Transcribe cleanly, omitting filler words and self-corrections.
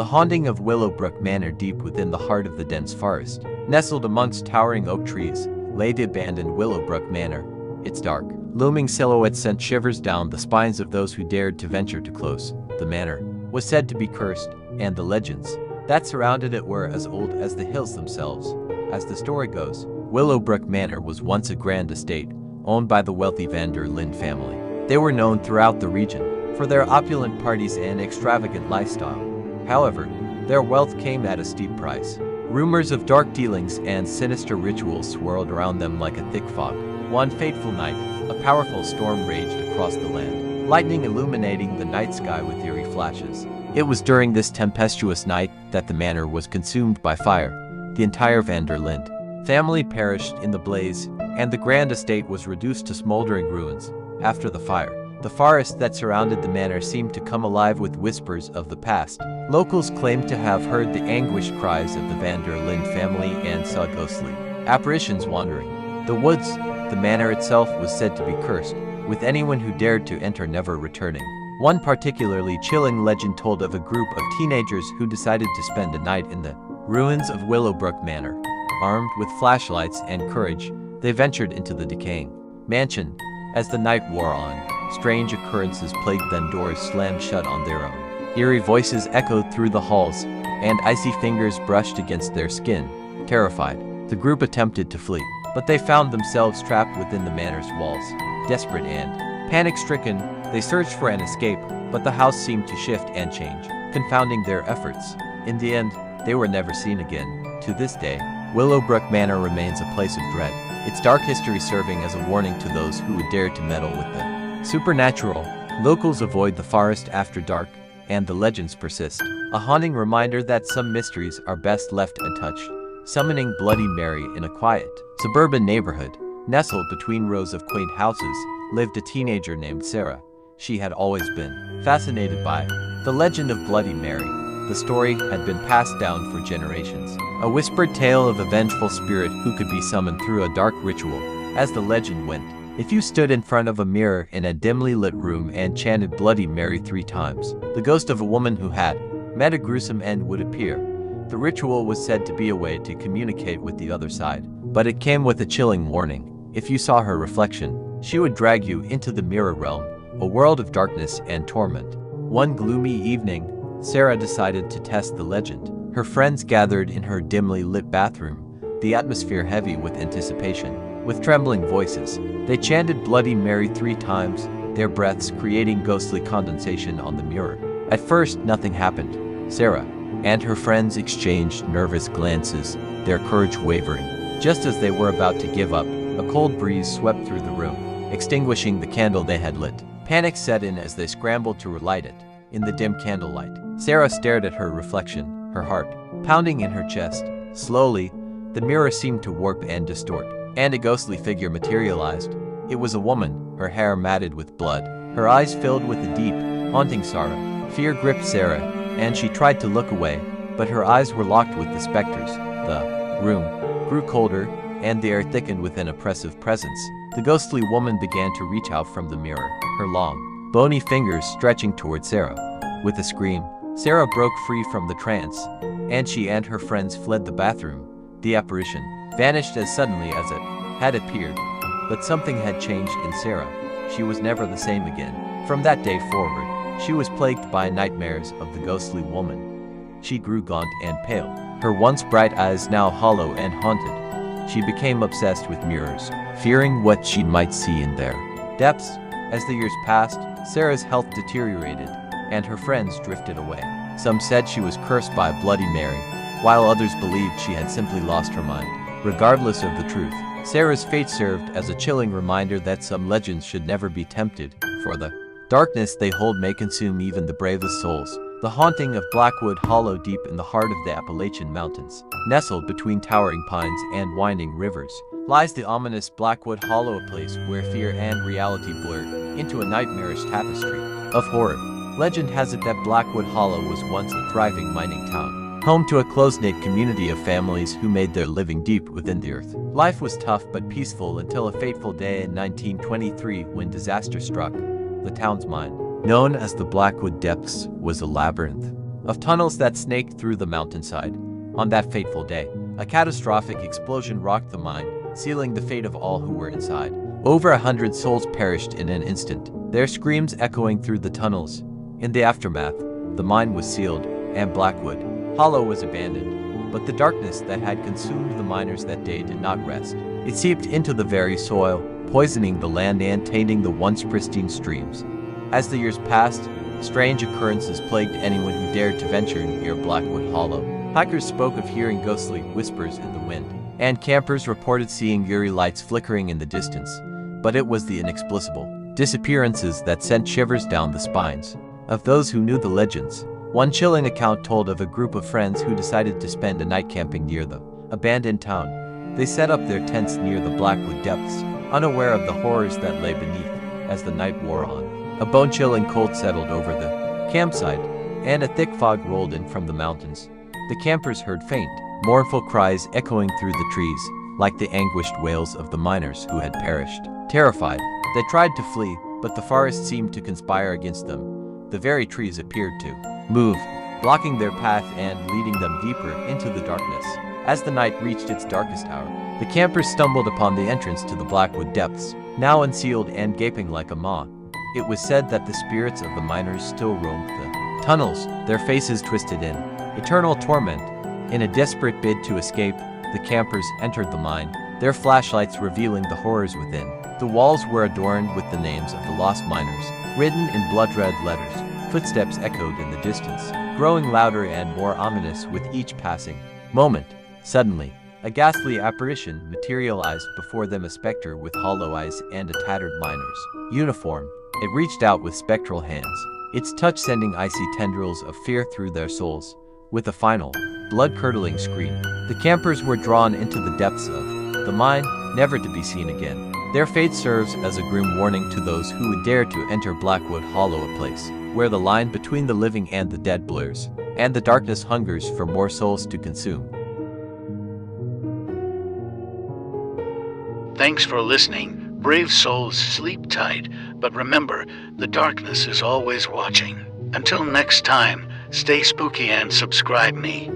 The haunting of Willowbrook Manor, deep within the heart of the dense forest, nestled amongst towering oak trees, lay the abandoned Willowbrook Manor. Its dark, looming silhouette sent shivers down the spines of those who dared to venture too close. The manor was said to be cursed, and the legends that surrounded it were as old as the hills themselves. As the story goes, Willowbrook Manor was once a grand estate, owned by the wealthy Van der Linde family. They were known throughout the region for their opulent parties and extravagant lifestyle. However, their wealth came at a steep price. Rumors of dark dealings and sinister rituals swirled around them like a thick fog. One fateful night, a powerful storm raged across the land, lightning illuminating the night sky with eerie flashes. It was during this tempestuous night that the manor was consumed by fire. The entire Van der Linde family perished in the blaze, and the grand estate was reduced to smoldering ruins. After the fire, the forest that surrounded the manor seemed to come alive with whispers of the past. Locals claimed to have heard the anguished cries of the Van der Linde family and saw ghostly apparitions wandering the woods. The manor itself was said to be cursed, with anyone who dared to enter never returning. One particularly chilling legend told of a group of teenagers who decided to spend a night in the ruins of Willowbrook Manor. Armed with flashlights and courage, they ventured into the decaying mansion. As the night wore on, strange occurrences plagued them. Doors slammed shut on their own. Eerie voices echoed through the halls, and icy fingers brushed against their skin. Terrified, the group attempted to flee, but they found themselves trapped within the manor's walls. Desperate and panic-stricken, they searched for an escape, but the house seemed to shift and change, confounding their efforts. In the end, they were never seen again. To this day, Willowbrook Manor remains a place of dread, its dark history serving as a warning to those who would dare to meddle with the supernatural. Locals avoid the forest after dark, and the legends persist, a haunting reminder that some mysteries are best left untouched. Summoning Bloody Mary. In a quiet, suburban neighborhood, nestled between rows of quaint houses, lived a teenager named Sarah. She had always been fascinated by the legend of Bloody Mary. The story had been passed down for generations, a whispered tale of a vengeful spirit who could be summoned through a dark ritual. As the legend went, if you stood in front of a mirror in a dimly lit room and chanted Bloody Mary 3 times, the ghost of a woman who had met a gruesome end would appear. The ritual was said to be a way to communicate with the other side, but it came with a chilling warning. If you saw her reflection, she would drag you into the mirror realm, a world of darkness and torment. One gloomy evening, Sarah decided to test the legend. Her friends gathered in her dimly lit bathroom, the atmosphere heavy with anticipation. With trembling voices, they chanted Bloody Mary 3 times, their breaths creating ghostly condensation on the mirror. At first, nothing happened. Sarah and her friends exchanged nervous glances, their courage wavering. Just as they were about to give up, a cold breeze swept through the room, extinguishing the candle they had lit. Panic set in as they scrambled to relight it. In the dim candlelight, Sarah stared at her reflection, her heart pounding in her chest. Slowly, the mirror seemed to warp and distort, and a ghostly figure materialized. It was a woman, her hair matted with blood, her eyes filled with a deep, haunting sorrow. Fear gripped Sarah, and she tried to look away, but her eyes were locked with the specters. The room grew colder, and the air thickened with an oppressive presence. The ghostly woman began to reach out from the mirror, her long, bony fingers stretching toward Sarah. With a scream, Sarah broke free from the trance, and she and her friends fled the bathroom. The apparition vanished as suddenly as it had appeared, but something had changed in Sarah. She was never the same again. From that day forward, she was plagued by nightmares of the ghostly woman. She grew gaunt and pale, her once bright eyes now hollow and haunted. She became obsessed with mirrors, fearing what she might see in their depths. As the years passed, Sarah's health deteriorated, and her friends drifted away. Some said she was cursed by Bloody Mary, while others believed she had simply lost her mind. Regardless of the truth, Sarah's fate served as a chilling reminder that some legends should never be tempted, for the darkness they hold may consume even the bravest souls. The haunting of Blackwood Hollow, deep in the heart of the Appalachian Mountains, nestled between towering pines and winding rivers, lies the ominous Blackwood Hollow, a place where fear and reality blur into a nightmarish tapestry of horror. Legend has it that Blackwood Hollow was once a thriving mining town, home to a close-knit community of families who made their living deep within the earth. Life was tough but peaceful until a fateful day in 1923 when disaster struck. The town's mine, known as the Blackwood Depths, was a labyrinth of tunnels that snaked through the mountainside. On that fateful day, a catastrophic explosion rocked the mine, sealing the fate of all who were inside. Over 100 souls perished in an instant, their screams echoing through the tunnels. In the aftermath, the mine was sealed, and Blackwood Hollow was abandoned. But the darkness that had consumed the miners that day did not rest. It seeped into the very soil, poisoning the land and tainting the once pristine streams. As the years passed, strange occurrences plagued anyone who dared to venture near Blackwood Hollow. Hikers spoke of hearing ghostly whispers in the wind, and campers reported seeing eerie lights flickering in the distance. But it was the inexplicable disappearances that sent shivers down the spines of those who knew the legends. One chilling account told of a group of friends who decided to spend a night camping near the abandoned town. They set up their tents near the Blackwood depths, unaware of the horrors that lay beneath. As the night wore on, a bone-chilling cold settled over the campsite, and a thick fog rolled in from the mountains. The campers heard faint, mournful cries echoing through the trees, like the anguished wails of the miners who had perished. Terrified, they tried to flee, but the forest seemed to conspire against them. The very trees appeared to move, blocking their path and leading them deeper into the darkness. As the night reached its darkest hour, the campers stumbled upon the entrance to the Blackwood depths, now unsealed and gaping like a maw. It was said that the spirits of the miners still roamed the tunnels, their faces twisted in eternal torment. In a desperate bid to escape, the campers entered the mine, their flashlights revealing the horrors within. The walls were adorned with the names of the lost miners, written in blood-red letters. Footsteps echoed in the distance, growing louder and more ominous with each passing moment. Suddenly, a ghastly apparition materialized before them, a specter with hollow eyes and a tattered miner's uniform. It reached out with spectral hands, its touch sending icy tendrils of fear through their souls. With a final, blood-curdling scream, the campers were drawn into the depths of the mine, never to be seen again. Their fate serves as a grim warning to those who would dare to enter Blackwood Hollow, a place where the line between the living and the dead blurs, and the darkness hungers for more souls to consume. Thanks for listening. Brave souls, sleep tight, but remember, the darkness is always watching. Until next time, stay spooky and subscribe me.